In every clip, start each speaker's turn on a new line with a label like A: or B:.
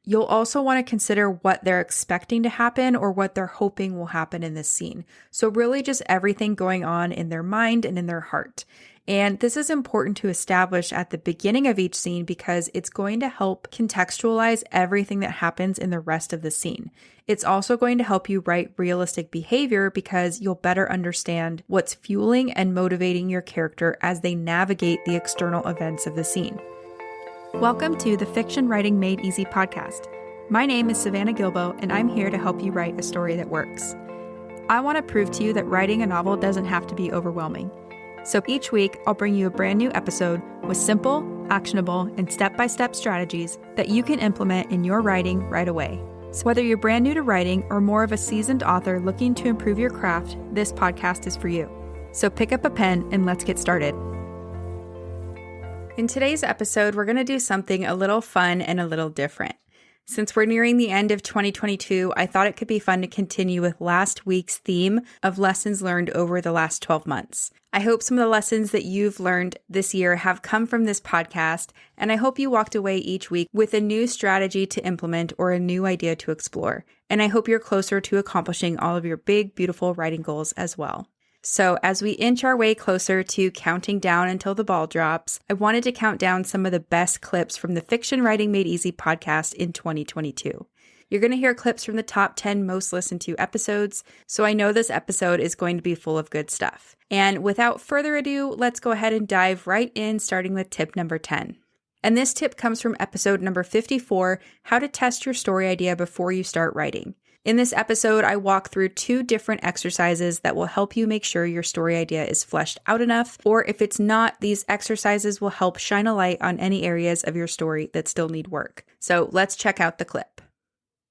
A: You'll also want to consider what they're expecting to happen or what they're hoping will happen in this scene. So really just everything going on in their mind and in their heart. And this is important to establish at the beginning of each scene because it's going to help contextualize everything that happens in the rest of the scene. It's also going to help you write realistic behavior because you'll better understand what's fueling and motivating your character as they navigate the external events of the scene. Welcome to the Fiction Writing Made Easy podcast. My name is Savannah Gilbo, and I'm here to help you write a story that works. I want to prove to you that writing a novel doesn't have to be overwhelming. So each week, I'll bring you a brand new episode with simple, actionable, and step-by-step strategies that you can implement in your writing right away. So whether you're brand new to writing or more of a seasoned author looking to improve your craft, this podcast is for you. So pick up a pen and let's get started. In today's episode, we're going to do something a little fun and a little different. Since we're nearing the end of 2022, I thought it could be fun to continue with last week's theme of lessons learned over the last 12 months. I hope some of the lessons that you've learned this year have come from this podcast, and I hope you walked away each week with a new strategy to implement or a new idea to explore. And I hope you're closer to accomplishing all of your big, beautiful writing goals as well. So as we inch our way closer to counting down until the ball drops, I wanted to count down some of the best clips from the Fiction Writing Made Easy podcast in 2022. You're going to hear clips from the top 10 most listened to episodes, so I know this episode is going to be full of good stuff. And without further ado, let's go ahead and dive right in, starting with tip number 10. And this tip comes from episode number 54, How to Test Your Story Idea Before You Start Writing. In this episode, I walk through 2 different exercises that will help you make sure your story idea is fleshed out enough, or if it's not, these exercises will help shine a light on any areas of your story that still need work. So let's check out the clip.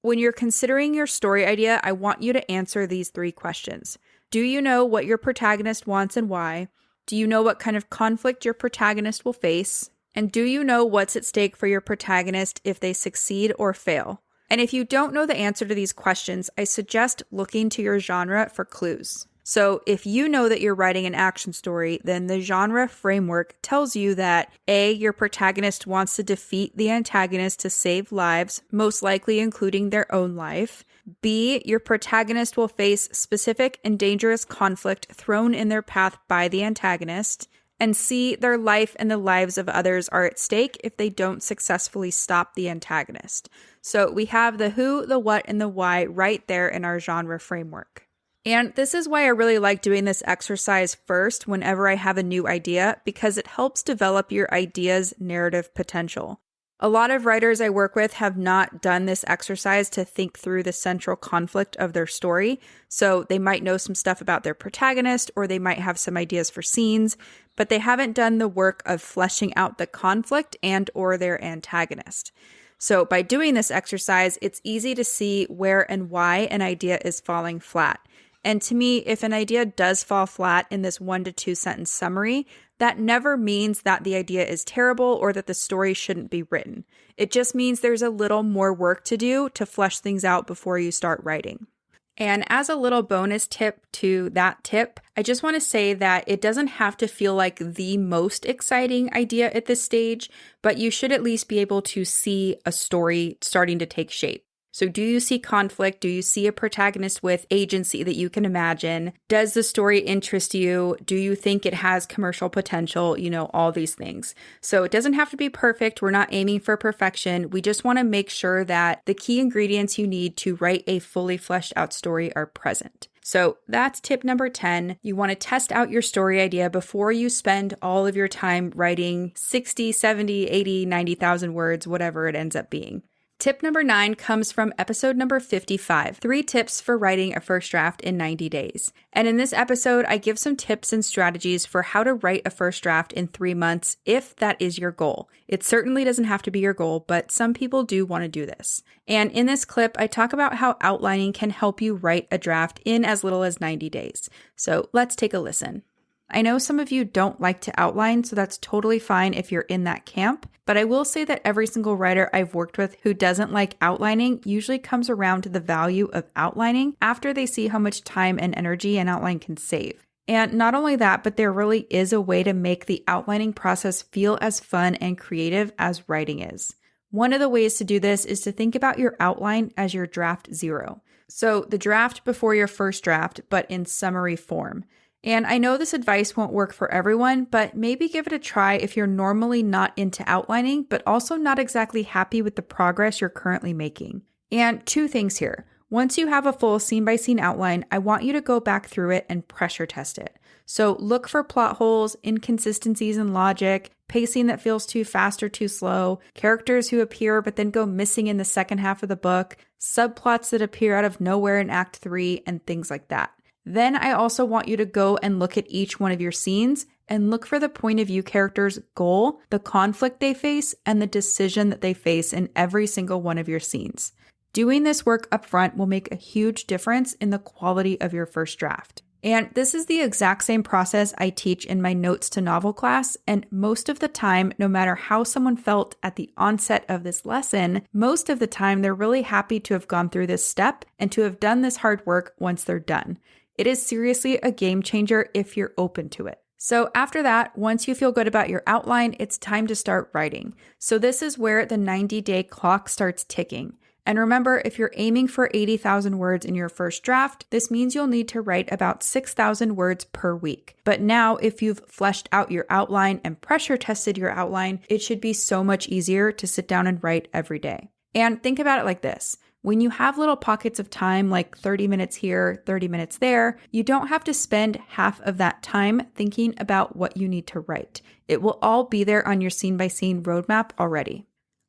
A: When you're considering your story idea, I want you to answer these 3 questions. Do you know what your protagonist wants and why? Do you know what kind of conflict your protagonist will face? And do you know what's at stake for your protagonist if they succeed or fail? And if you don't know the answer to these questions, I suggest looking to your genre for clues. So if you know that you're writing an action story, then the genre framework tells you that A, your protagonist wants to defeat the antagonist to save lives, most likely including their own life. B, your protagonist will face specific and dangerous conflict thrown in their path by the antagonist. And C, their life and the lives of others are at stake if they don't successfully stop the antagonist. So we have the who, the what, and the why right there in our genre framework. And this is why I really like doing this exercise first whenever I have a new idea, because it helps develop your idea's narrative potential. A lot of writers I work with have not done this exercise to think through the central conflict of their story. So they might know some stuff about their protagonist, or they might have some ideas for scenes, but they haven't done the work of fleshing out the conflict and or their antagonist. So by doing this exercise, it's easy to see where and why an idea is falling flat. And to me, if an idea does fall flat in this 1 to 2 sentence summary, that never means that the idea is terrible or that the story shouldn't be written. It just means there's a little more work to do to flesh things out before you start writing. And as a little bonus tip to that tip, I just want to say that it doesn't have to feel like the most exciting idea at this stage, but you should at least be able to see a story starting to take shape. So do you see conflict? Do you see a protagonist with agency that you can imagine? Does the story interest you? Do you think it has commercial potential? You know, all these things. So it doesn't have to be perfect. We're not aiming for perfection. We just want to make sure that the key ingredients you need to write a fully fleshed out story are present. So that's tip number 10. You want to test out your story idea before you spend all of your time writing 60, 70, 80, 90,000 words, whatever it ends up being. Tip number 9 comes from episode number 55, 3 tips for writing a first draft in 90 days. And in this episode, I give some tips and strategies for how to write a first draft in 3 months if that is your goal. It certainly doesn't have to be your goal, but some people do want to do this. And in this clip, I talk about how outlining can help you write a draft in as little as 90 days. So let's take a listen. I know some of you don't like to outline, so that's totally fine if you're in that camp, but I will say that every single writer I've worked with who doesn't like outlining usually comes around to the value of outlining after they see how much time and energy an outline can save. And not only that, but there really is a way to make the outlining process feel as fun and creative as writing is. One of the ways to do this is to think about your outline as your draft 0. So the draft before your first draft, but in summary form. And I know this advice won't work for everyone, but maybe give it a try if you're normally not into outlining, but also not exactly happy with the progress you're currently making. And 2 things here. Once you have a full scene-by-scene outline, I want you to go back through it and pressure test it. So look for plot holes, inconsistencies in logic, pacing that feels too fast or too slow, characters who appear but then go missing in the second half of the book, subplots that appear out of nowhere in Act 3, and things like that. Then I also want you to go and look at each one of your scenes and look for the point of view character's goal, the conflict they face, and the decision that they face in every single one of your scenes. Doing this work up front will make a huge difference in the quality of your first draft. And this is the exact same process I teach in my notes to novel class, and most of the time, no matter how someone felt at the onset of this lesson, most of the time they're really happy to have gone through this step and to have done this hard work once they're done. It is seriously a game changer if you're open to it. So after that, once you feel good about your outline, it's time to start writing. So this is where the 90-day clock starts ticking. And remember, if you're aiming for 80,000 words in your first draft, this means you'll need to write about 6,000 words per week. But now, if you've fleshed out your outline and pressure tested your outline, it should be so much easier to sit down and write every day. And think about it like this. When you have little pockets of time, like 30 minutes here, 30 minutes there, you don't have to spend half of that time thinking about what you need to write. It will all be there on your scene-by-scene roadmap already.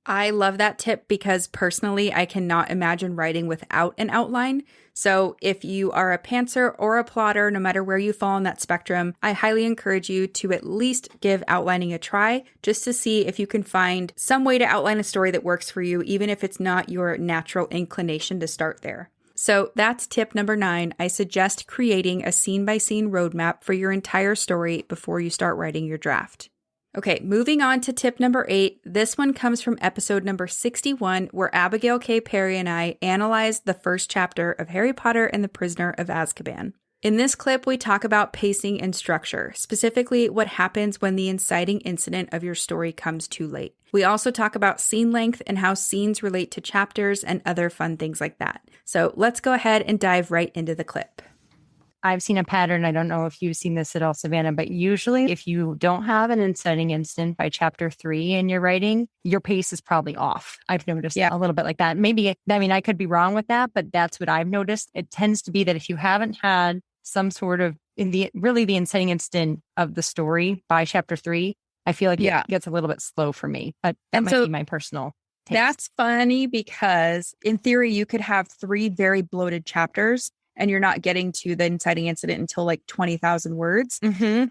A: I love that tip because personally, I cannot imagine writing without an outline. So if you are a pantser or a plotter, no matter where you fall on that spectrum, I highly encourage you to at least give outlining a try just to see if you can find some way to outline a story that works for you, even if it's not your natural inclination to start there. So that's tip number 9. I suggest creating a scene-by-scene roadmap for your entire story before you start writing your draft. Okay, moving on to tip number 8. This one comes from episode number 61, where Abigail K. Perry and I analyzed the first chapter of Harry Potter and the Prisoner of Azkaban. In this clip, we talk about pacing and structure, specifically what happens when the inciting incident of your story comes too late. We also talk about scene length and how scenes relate to chapters and other fun things like that. So let's go ahead and dive right into the clip.
B: I've seen a pattern. I don't know if you've seen this at all, Savannah, but usually if you don't have an inciting incident by chapter 3 in your writing, your pace is probably off. I've noticed a little bit like that. Maybe, I could be wrong with that, but that's what I've noticed. It tends to be that if you haven't had some sort of the inciting incident of the story by chapter 3, I feel like it gets a little bit slow for me, but that might be my personal taste.
A: That's funny because in theory, you could have 3 very bloated chapters and you're not getting to the inciting incident until like 20,000 words,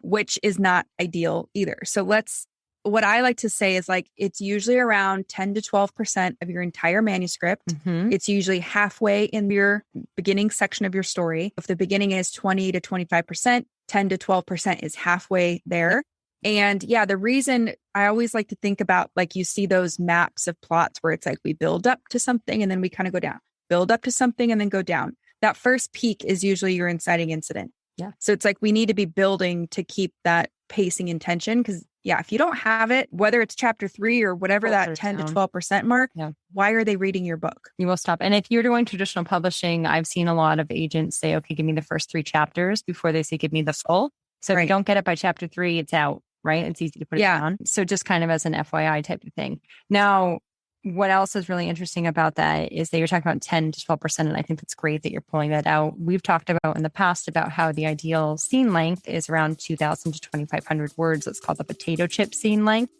A: which is not ideal either. So what I like to say is like, it's usually around 10 to 12% of your entire manuscript. It's usually halfway in your beginning section of your story. If the beginning is 20 to 25%, 10 to 12% is halfway there. And yeah, the reason I always like to think about, like you see those maps of plots where it's like we build up to something and then we kind of go down, build up to something and then go down. That first peak is usually your inciting incident.
B: Yeah.
A: So it's like we need to be building to keep that pacing in tension because if you don't have it, whether it's chapter 3 or whatever that 10 to 12% mark, why are they reading your book?
B: You will stop. And if you're doing traditional publishing, I've seen a lot of agents say, okay, give me the first 3 chapters before they say, give me the full. So if you don't get it by chapter 3, it's out, right? It's easy to put it down. So just kind of as an FYI type of thing. Now, what else is really interesting about that is that you're talking about 10 to 12%. And I think it's great that you're pulling that out. We've talked about in the past about how the ideal scene length is around 2,000 to 2,500 words. It's called the potato chip scene length.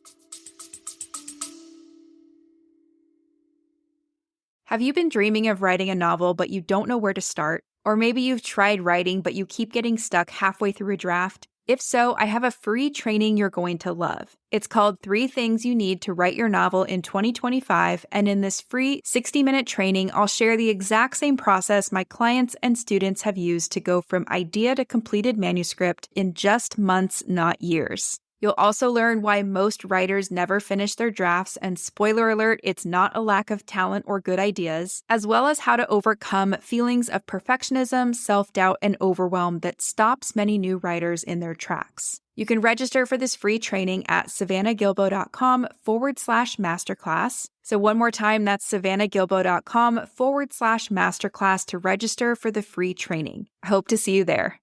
A: Have you been dreaming of writing a novel, but you don't know where to start? Or maybe you've tried writing, but you keep getting stuck halfway through a draft? If so, I have a free training you're going to love. It's called 3 Things You Need to Write Your Novel in 2025, and in this free 60-minute training, I'll share the exact same process my clients and students have used to go from idea to completed manuscript in just months, not years. You'll also learn why most writers never finish their drafts, and spoiler alert, it's not a lack of talent or good ideas, as well as how to overcome feelings of perfectionism, self-doubt, and overwhelm that stops many new writers in their tracks. You can register for this free training at savannahgilbo.com/masterclass. So one more time, that's savannahgilbo.com/masterclass to register for the free training. I hope to see you there.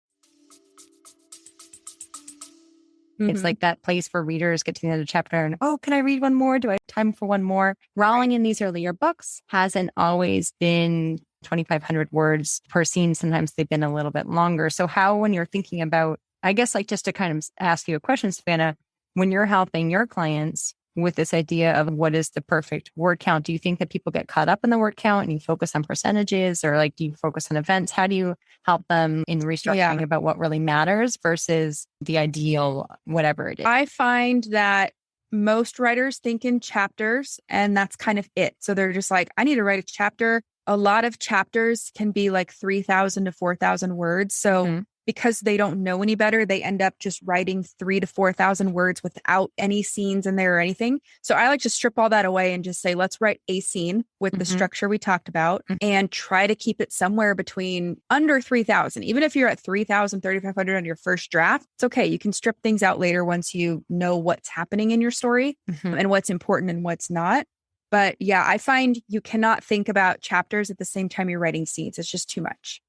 B: It's like that place where readers get to the end of the chapter and, oh, can I read one more? Do I have time for one more? Rowling in these earlier books hasn't always been 2,500 words per scene. Sometimes they've been a little bit longer. So how, when you're thinking about, I guess, like, just to kind of ask you a question, Savannah, when you're helping your clients with this idea of what is the perfect word count, do you think that people get caught up in the word count and you focus on percentages, or like, do you focus on events? How do you help them in restructuring about what really matters versus the ideal, whatever it is?
A: I find that most writers think in chapters, and that's kind of it. So they're just like, I need to write a chapter. A lot of chapters can be like 3,000 to 4,000 words. So because they don't know any better, they end up just writing 3,000 to 4,000 words without any scenes in there or anything. So I like to strip all that away and just say, let's write a scene with the structure we talked about and try to keep it somewhere between under 3,000. Even if you're at 3,000, 3,500 on your first draft, it's okay. You can strip things out later once you know what's happening in your story and what's important and what's not. But yeah, I find you cannot think about chapters at the same time you're writing scenes. It's just too much.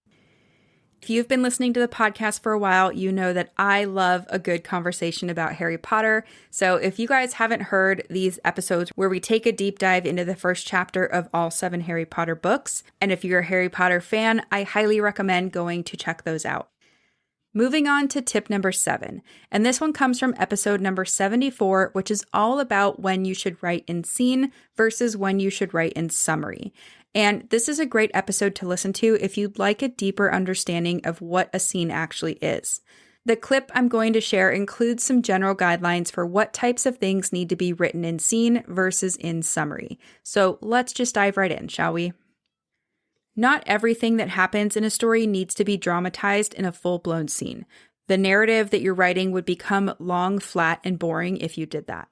A: If you've been listening to the podcast for a while, you know that I love a good conversation about Harry Potter. So if you guys haven't heard these episodes where we take a deep dive into the first chapter of all 7 Harry Potter books, and if you're a Harry Potter fan, I highly recommend going to check those out. Moving on to tip number 7, and this one comes from episode number 74, which is all about when you should write in scene versus when you should write in summary. And this is a great episode to listen to if you'd like a deeper understanding of what a scene actually is. The clip I'm going to share includes some general guidelines for what types of things need to be written in scene versus in summary. So let's just dive right in, shall we? Not everything that happens in a story needs to be dramatized in a full-blown scene. The narrative that you're writing would become long, flat, and boring if you did that.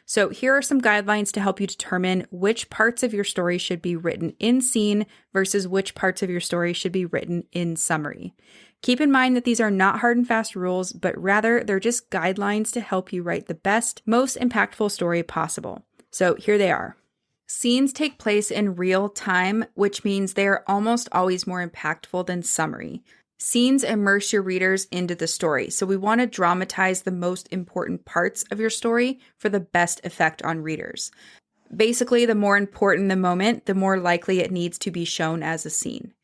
A: So here are some guidelines to help you determine which parts of your story should be written in scene versus which parts of your story should be written in summary. Keep in mind that these are not hard and fast rules, but rather they're just guidelines to help you write the best, most impactful story possible. So here they are. Scenes take place in real time, which means they are almost always more impactful than summary. Scenes immerse your readers into the story, so we want to dramatize the most important parts of your story for the best effect on readers. Basically, the more important the moment, the more likely it needs to be shown as a scene.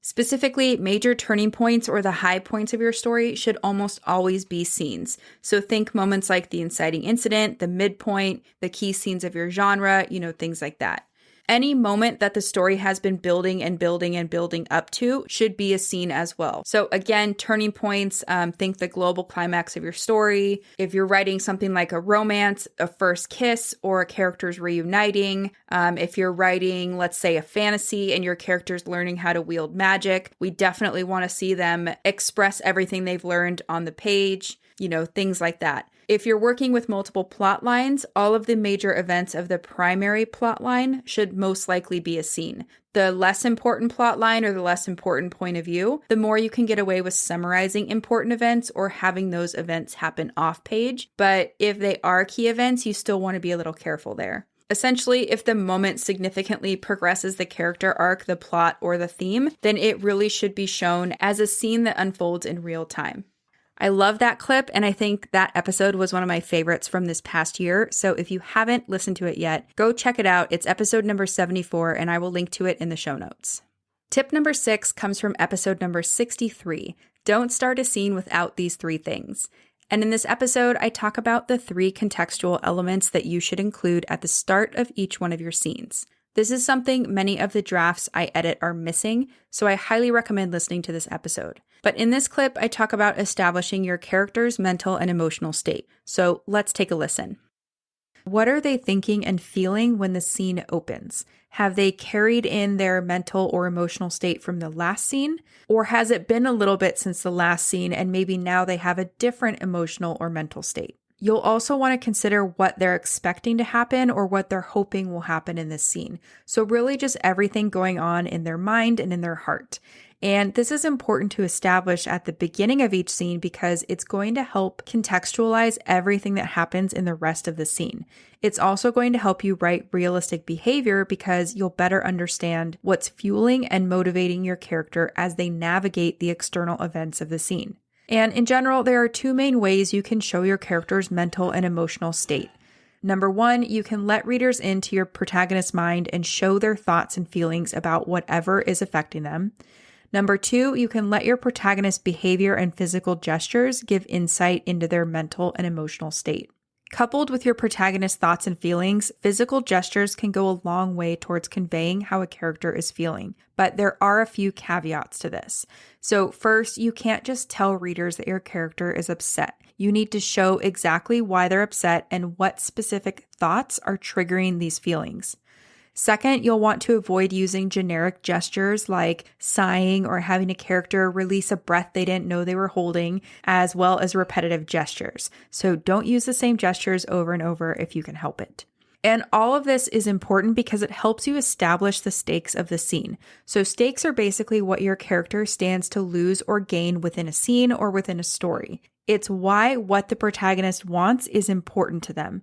A: Specifically, major turning points or the high points of your story should almost always be scenes. So think moments like the inciting incident, the midpoint, the key scenes of your genre, things like that. Any moment that the story has been building and building and building up to should be a scene as well. So again, turning points, think the global climax of your story. If you're writing something like a romance, a first kiss, or a character's reuniting, if you're writing, let's say, a fantasy and your character's learning how to wield magic, we definitely want to see them express everything they've learned on the page, things like that. If you're working with multiple plot lines, all of the major events of the primary plot line should most likely be a scene. The less important plot line or the less important point of view, the more you can get away with summarizing important events or having those events happen off page. But if they are key events, you still want to be a little careful there. Essentially, if the moment significantly progresses the character arc, the plot, or the theme, then it really should be shown as a scene that unfolds in real time. I love that clip, and I think that episode was one of my favorites from this past year. So if you haven't listened to it yet, go check it out. It's episode number 74, and I will link to it in the show notes. Tip number 6 comes from episode number 63. Don't start a scene without these 3 things. And in this episode, I talk about the 3 contextual elements that you should include at the start of each one of your scenes. This is something many of the drafts I edit are missing, so I highly recommend listening to this episode. But in this clip, I talk about establishing your character's mental and emotional state. So let's take a listen. What are they thinking and feeling when the scene opens? Have they carried in their mental or emotional state from the last scene? Or has it been a little bit since the last scene and maybe now they have a different emotional or mental state? You'll also want to consider what they're expecting to happen or what they're hoping will happen in this scene. So really just everything going on in their mind and in their heart. And this is important to establish at the beginning of each scene because it's going to help contextualize everything that happens in the rest of the scene. It's also going to help you write realistic behavior because you'll better understand what's fueling and motivating your character as they navigate the external events of the scene. And in general, there are two main ways you can show your character's mental and emotional state. Number one, you can let readers into your protagonist's mind and show their thoughts and feelings about whatever is affecting them. Number two, you can let your protagonist's behavior and physical gestures give insight into their mental and emotional state. Coupled with your protagonist's thoughts and feelings, physical gestures can go a long way towards conveying how a character is feeling, but there are a few caveats to this. So first, you can't just tell readers that your character is upset. You need to show exactly why they're upset and what specific thoughts are triggering these feelings. Second, you'll want to avoid using generic gestures like sighing or having a character release a breath they didn't know they were holding, as well as repetitive gestures. So don't use the same gestures over and over if you can help it. And all of this is important because it helps you establish the stakes of the scene. So stakes are basically what your character stands to lose or gain within a scene or within a story. It's why what the protagonist wants is important to them.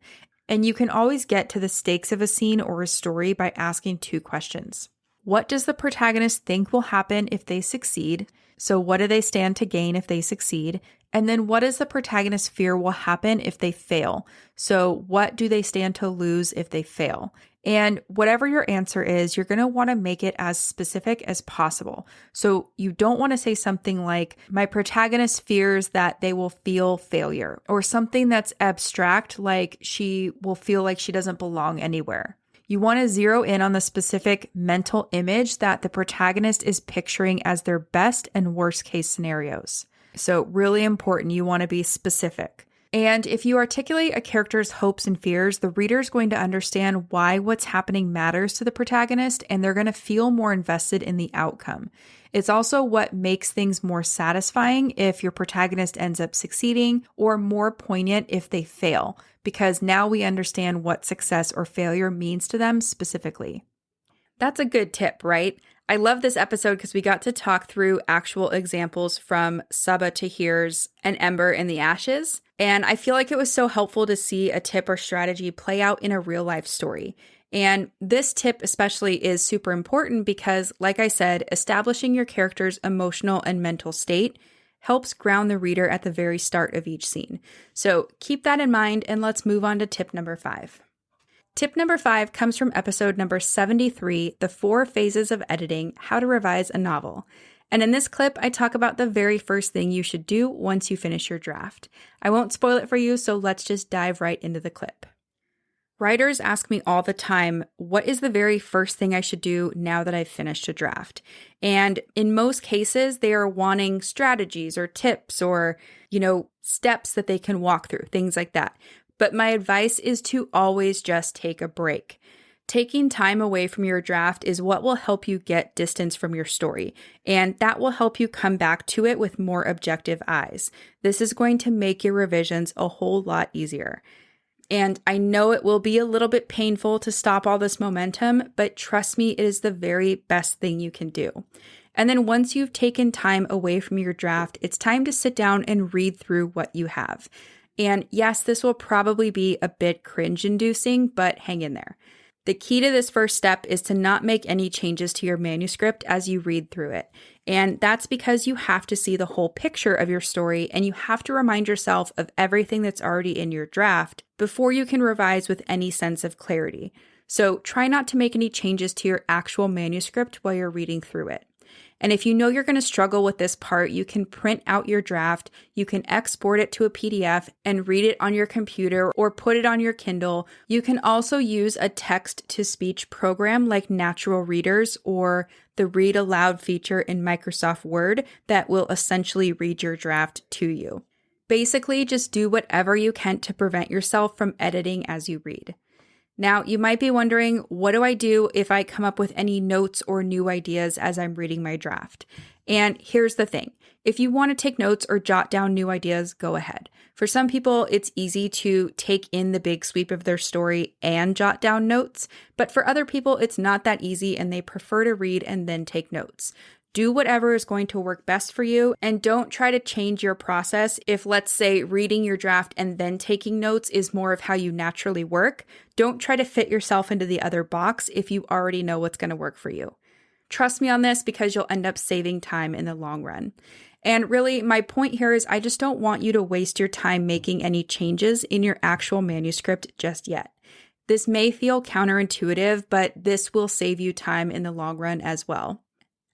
A: And you can always get to the stakes of a scene or a story by asking two questions. What does the protagonist think will happen if they succeed? So what do they stand to gain if they succeed? And then what does the protagonist fear will happen if they fail? So what do they stand to lose if they fail? And whatever your answer is, you're going to want to make it as specific as possible. So you don't want to say something like, my protagonist fears that they will feel failure, or something that's abstract, like she will feel like she doesn't belong anywhere. You want to zero in on the specific mental image that the protagonist is picturing as their best and worst case scenarios. So really important, you want to be specific. And if you articulate a character's hopes and fears, the reader is going to understand why what's happening matters to the protagonist, and they're going to feel more invested in the outcome. It's also what makes things more satisfying if your protagonist ends up succeeding, or more poignant if they fail, because now we understand what success or failure means to them specifically. That's a good tip, right? I love this episode because we got to talk through actual examples from Sabaa Tahir's An Ember in the Ashes. And I feel like it was so helpful to see a tip or strategy play out in a real life story. And this tip especially is super important because, like I said, establishing your character's emotional and mental state helps ground the reader at the very start of each scene. So keep that in mind, and let's move on to tip number 5. Tip number 5 comes from episode number 73, The 4 Phases of Editing, How to Revise a Novel. And in this clip, I talk about the very first thing you should do once you finish your draft. I won't spoil it for you, so let's just dive right into the clip. Writers ask me all the time, what is the very first thing I should do now that I've finished a draft? And in most cases, they are wanting strategies or tips or, steps that they can walk through, things like that. But my advice is to always just take a break. Taking time away from your draft is what will help you get distance from your story, and that will help you come back to it with more objective eyes. This is going to make your revisions a whole lot easier. And I know it will be a little bit painful to stop all this momentum, but trust me, it is the very best thing you can do. And then once you've taken time away from your draft, it's time to sit down and read through what you have. And yes, this will probably be a bit cringe-inducing, but hang in there. The key to this first step is to not make any changes to your manuscript as you read through it. And that's because you have to see the whole picture of your story, and you have to remind yourself of everything that's already in your draft before you can revise with any sense of clarity. So try not to make any changes to your actual manuscript while you're reading through it. And if you know you're going to struggle with this part, you can print out your draft, you can export it to a PDF and read it on your computer or put it on your Kindle. You can also use a text-to-speech program like Natural Readers or the Read Aloud feature in Microsoft Word that will essentially read your draft to you. Basically, just do whatever you can to prevent yourself from editing as you read. Now, you might be wondering, what do I do if I come up with any notes or new ideas as I'm reading my draft? And here's the thing. If you want to take notes or jot down new ideas, go ahead. For some people, it's easy to take in the big sweep of their story and jot down notes, but for other people, it's not that easy and they prefer to read and then take notes. Do whatever is going to work best for you, and don't try to change your process if, let's say, reading your draft and then taking notes is more of how you naturally work. Don't try to fit yourself into the other box if you already know what's going to work for you. Trust me on this because you'll end up saving time in the long run. And really, my point here is I just don't want you to waste your time making any changes in your actual manuscript just yet. This may feel counterintuitive, but this will save you time in the long run as well.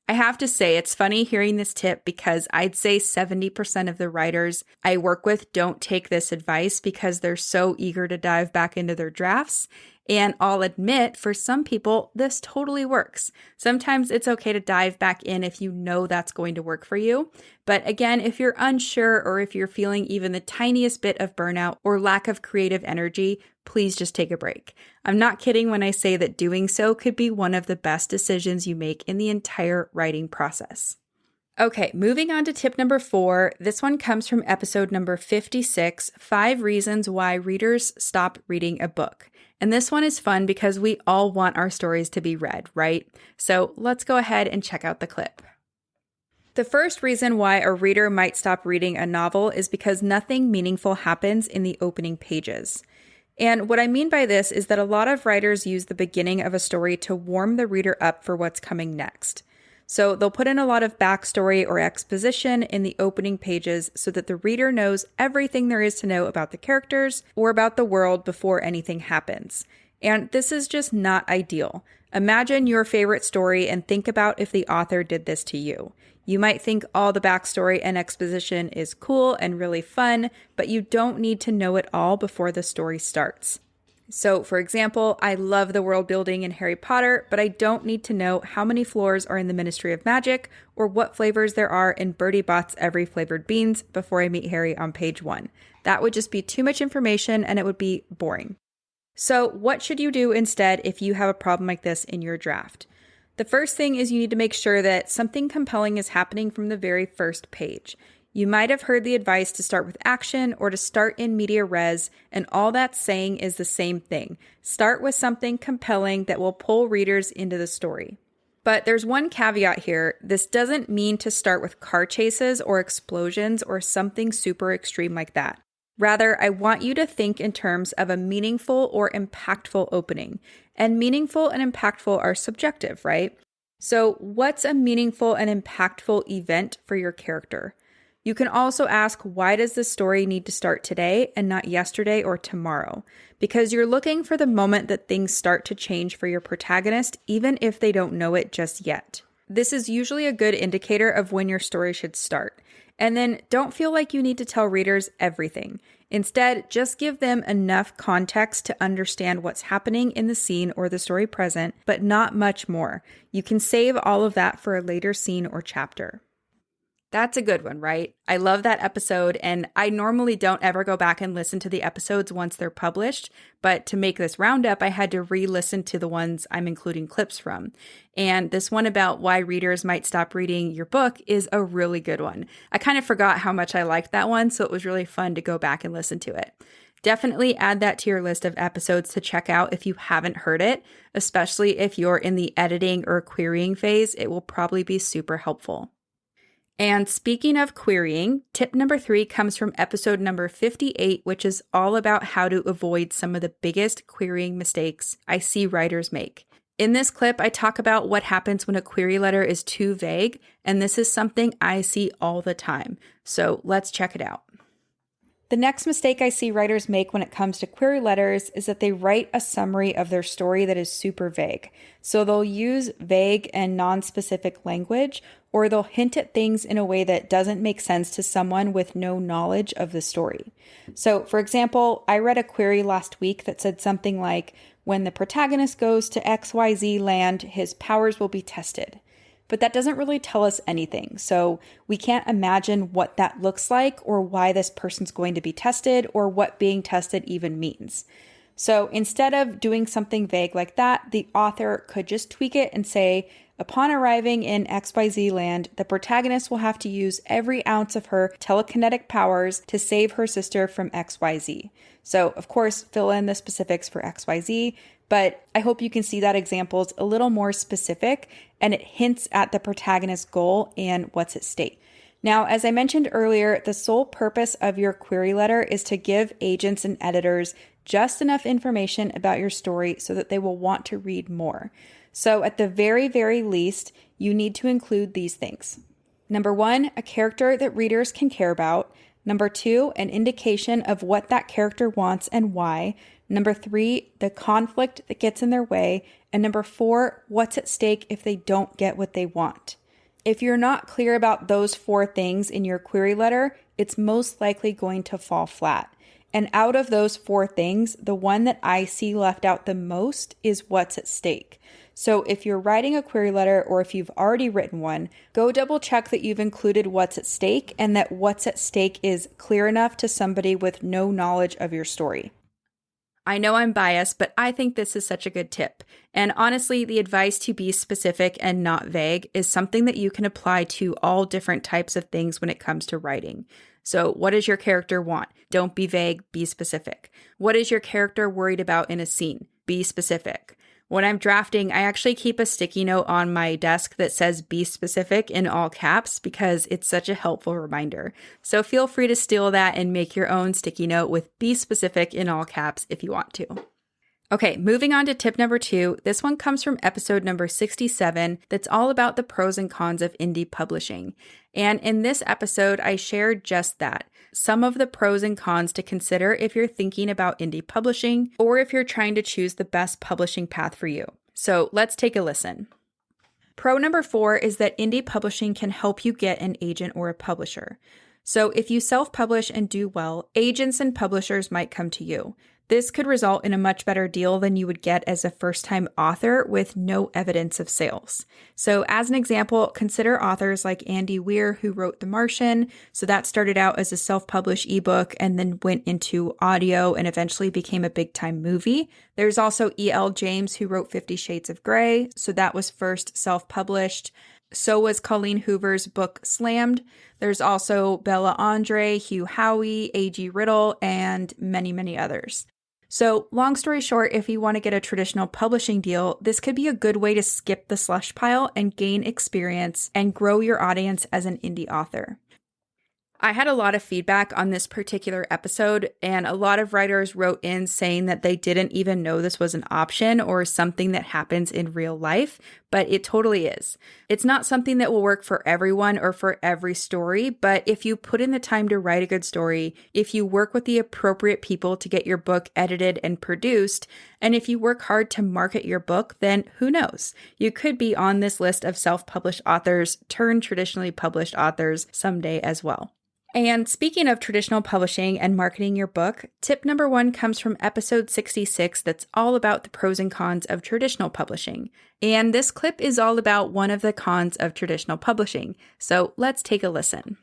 A: I have to say, it's funny hearing this tip because I'd say 70% of the writers I work with don't take this advice because they're so eager to dive back into their drafts. And I'll admit, for some people, this totally works. Sometimes it's okay to dive back in if you know that's going to work for you. But again, if you're unsure or if you're feeling even the tiniest bit of burnout or lack of creative energy, please just take a break. I'm not kidding when I say that doing so could be one of the best decisions you make in the entire writing process. Okay, moving on to tip number 4. This one comes from episode number 56, 5 Reasons Why Readers Stop Reading a Book. And this one is fun because we all want our stories to be read, right? So let's go ahead and check out the clip. The first reason why a reader might stop reading a novel is because nothing meaningful happens in the opening pages. And what I mean by this is that a lot of writers use the beginning of a story to warm the reader up for what's coming next. So they'll put in a lot of backstory or exposition in the opening pages so that the reader knows everything there is to know about the characters or about the world before anything happens. And this is just not ideal. Imagine your favorite story and think about if the author did this to you. You might think all the backstory and exposition is cool and really fun, but you don't need to know it all before the story starts. So, for example, I love the world building in Harry Potter, but I don't need to know how many floors are in the Ministry of Magic or what flavors there are in Bertie Bott's Every Flavored Beans before I meet Harry on page 1. That would just be too much information and it would be boring. So, what should you do instead if you have a problem like this in your draft? The first thing is you need to make sure that something compelling is happening from the very first page. You might have heard the advice to start with action or to start in media res, and all that's saying is the same thing. Start with something compelling that will pull readers into the story. But there's one caveat here. This doesn't mean to start with car chases or explosions or something super extreme like that. Rather, I want you to think in terms of a meaningful or impactful opening. And meaningful and impactful are subjective, right? So what's a meaningful and impactful event for your character? You can also ask, why does this story need to start today and not yesterday or tomorrow? Because you're looking for the moment that things start to change for your protagonist, even if they don't know it just yet. This is usually a good indicator of when your story should start. And then don't feel like you need to tell readers everything. Instead, just give them enough context to understand what's happening in the scene or the story present, but not much more. You can save all of that for a later scene or chapter. That's a good one, right? I love that episode, and I normally don't ever go back and listen to the episodes once they're published, but to make this roundup, I had to re-listen to the ones I'm including clips from. And this one about why readers might stop reading your book is a really good one. I kind of forgot how much I liked that one, so it was really fun to go back and listen to it. Definitely add that to your list of episodes to check out if you haven't heard it, especially if you're in the editing or querying phase. It will probably be super helpful. And speaking of querying, tip number 3 comes from episode number 58, which is all about how to avoid some of the biggest querying mistakes I see writers make. In this clip, I talk about what happens when a query letter is too vague, and this is something I see all the time. So let's check it out. The next mistake I see writers make when it comes to query letters is that they write a summary of their story that is super vague. So they'll use vague and non-specific language, or they'll hint at things in a way that doesn't make sense to someone with no knowledge of the story. So, for example, I read a query last week that said something like, when the protagonist goes to XYZ land, his powers will be tested. But that doesn't really tell us anything. So we can't imagine what that looks like or why this person's going to be tested or what being tested even means. So instead of doing something vague like that, the author could just tweak it and say, upon arriving in XYZ land, the protagonist will have to use every ounce of her telekinetic powers to save her sister from XYZ. So, of course, fill in the specifics for XYZ, but I hope you can see that example's a little more specific and it hints at the protagonist's goal and what's at stake. Now, as I mentioned earlier, the sole purpose of your query letter is to give agents and editors just enough information about your story so that they will want to read more. So at the very, very least, you need to include these things. Number 1, a character that readers can care about. Number 2, an indication of what that character wants and why. Number 3, the conflict that gets in their way. And number 4, what's at stake if they don't get what they want. If you're not clear about those 4 things in your query letter, it's most likely going to fall flat. And out of those 4 things, the one that I see left out the most is what's at stake. So if you're writing a query letter or if you've already written one, go double check that you've included what's at stake and that what's at stake is clear enough to somebody with no knowledge of your story. I know I'm biased, but I think this is such a good tip. And honestly, the advice to be specific and not vague is something that you can apply to all different types of things when it comes to writing. So what does your character want? Don't be vague, be specific. What is your character worried about in a scene? Be specific. When I'm drafting, I actually keep a sticky note on my desk that says be specific in all caps because it's such a helpful reminder. So feel free to steal that and make your own sticky note with be specific in all caps if you want to. Okay, moving on to tip number 2. This one comes from episode number 67 that's all about the pros and cons of indie publishing. And in this episode, I shared just that. Some of the pros and cons to consider if you're thinking about indie publishing or if you're trying to choose the best publishing path for you. So let's take a listen. Pro number 4 is that indie publishing can help you get an agent or a publisher. So if you self-publish and do well, agents and publishers might come to you. This could result in a much better deal than you would get as a first-time author with no evidence of sales. So as an example, consider authors like Andy Weir, who wrote The Martian. So that started out as a self-published ebook and then went into audio and eventually became a big-time movie. There's also E.L. James, who wrote 50 Shades of Grey. So that was first self-published. So was Colleen Hoover's book Slammed. There's also Bella Andre, Hugh Howey, A.G. Riddle, and many, many others. So long story short, if you want to get a traditional publishing deal, this could be a good way to skip the slush pile and gain experience and grow your audience as an indie author. I had a lot of feedback on this particular episode, and a lot of writers wrote in saying that they didn't even know this was an option or something that happens in real life, but it totally is. It's not something that will work for everyone or for every story, but if you put in the time to write a good story, if you work with the appropriate people to get your book edited and produced, and if you work hard to market your book, then who knows? You could be on this list of self-published authors turned traditionally published authors someday as well. And speaking of traditional publishing and marketing your book, tip number 1 comes from episode 66 that's all about the pros and cons of traditional publishing. And this clip is all about one of the cons of traditional publishing. So let's take a listen.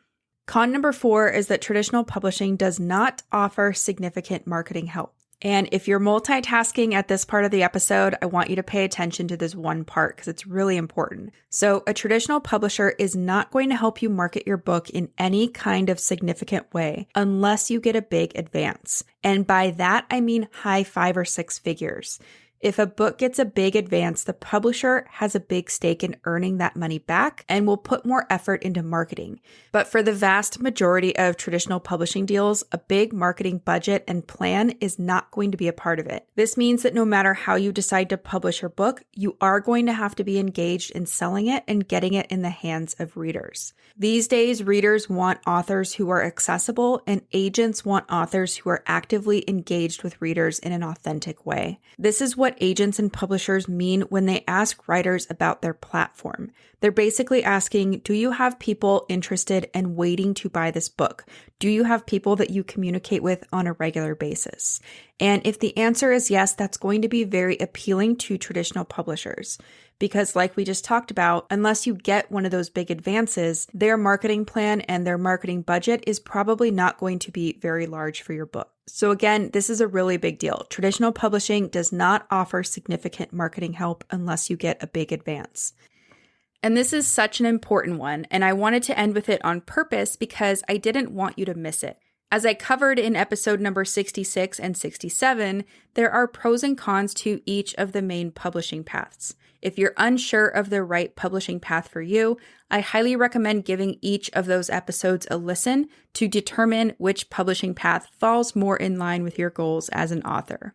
A: Con number 4 is that traditional publishing does not offer significant marketing help. And if you're multitasking at this part of the episode, I want you to pay attention to this one part because it's really important. So a traditional publisher is not going to help you market your book in any kind of significant way unless you get a big advance. And by that, I mean high 5 or 6 figures. If a book gets a big advance, the publisher has a big stake in earning that money back and will put more effort into marketing. But for the vast majority of traditional publishing deals, a big marketing budget and plan is not going to be a part of it. This means that no matter how you decide to publish your book, you are going to have to be engaged in selling it and getting it in the hands of readers. These days, readers want authors who are accessible, and agents want authors who are actively engaged with readers in an authentic way. This is what agents and publishers mean when they ask writers about their platform. They're basically asking, do you have people interested and waiting to buy this book? Do you have people that you communicate with on a regular basis? And if the answer is yes, that's going to be very appealing to traditional publishers. Because like we just talked about, unless you get one of those big advances, their marketing plan and their marketing budget is probably not going to be very large for your book. So again, this is a really big deal. Traditional publishing does not offer significant marketing help unless you get a big advance. And this is such an important one, and I wanted to end with it on purpose because I didn't want you to miss it. As I covered in episode number 66 and 67, there are pros and cons to each of the main publishing paths. If you're unsure of the right publishing path for you, I highly recommend giving each of those episodes a listen to determine which publishing path falls more in line with your goals as an author.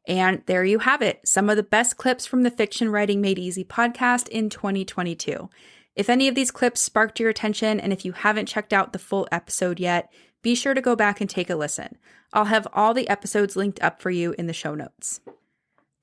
A: And there you have it, some of the best clips from the Fiction Writing Made Easy podcast in 2022. If any of these clips sparked your attention, and if you haven't checked out the full episode yet, be sure to go back and take a listen. I'll have all the episodes linked up for you in the show notes.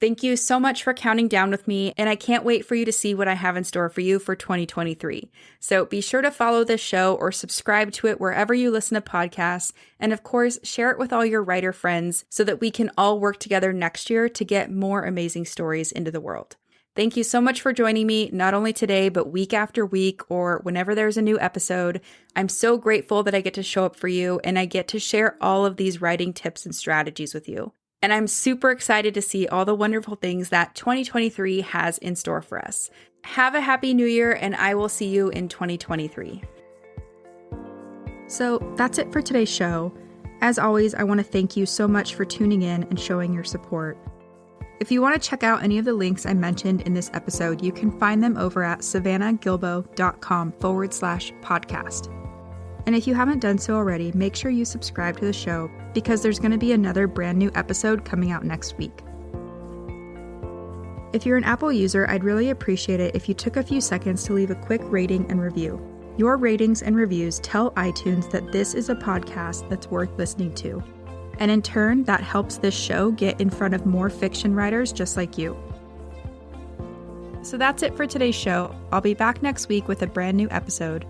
A: Thank you so much for counting down with me, and I can't wait for you to see what I have in store for you for 2023. So be sure to follow this show or subscribe to it wherever you listen to podcasts, and of course, share it with all your writer friends so that we can all work together next year to get more amazing stories into the world. Thank you so much for joining me, not only today, but week after week or whenever there's a new episode. I'm so grateful that I get to show up for you, and I get to share all of these writing tips and strategies with you. And I'm super excited to see all the wonderful things that 2023 has in store for us. Have a happy new year, and I will see you in 2023. So that's it for today's show. As always, I want to thank you so much for tuning in and showing your support. If you want to check out any of the links I mentioned in this episode, you can find them over at savannahgilbo.com/podcast. And if you haven't done so already, make sure you subscribe to the show because there's going to be another brand new episode coming out next week. If you're an Apple user, I'd really appreciate it if you took a few seconds to leave a quick rating and review. Your ratings and reviews tell iTunes that this is a podcast that's worth listening to. And in turn, that helps this show get in front of more fiction writers just like you. So that's it for today's show. I'll be back next week with a brand new episode.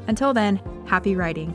A: Until then, happy writing.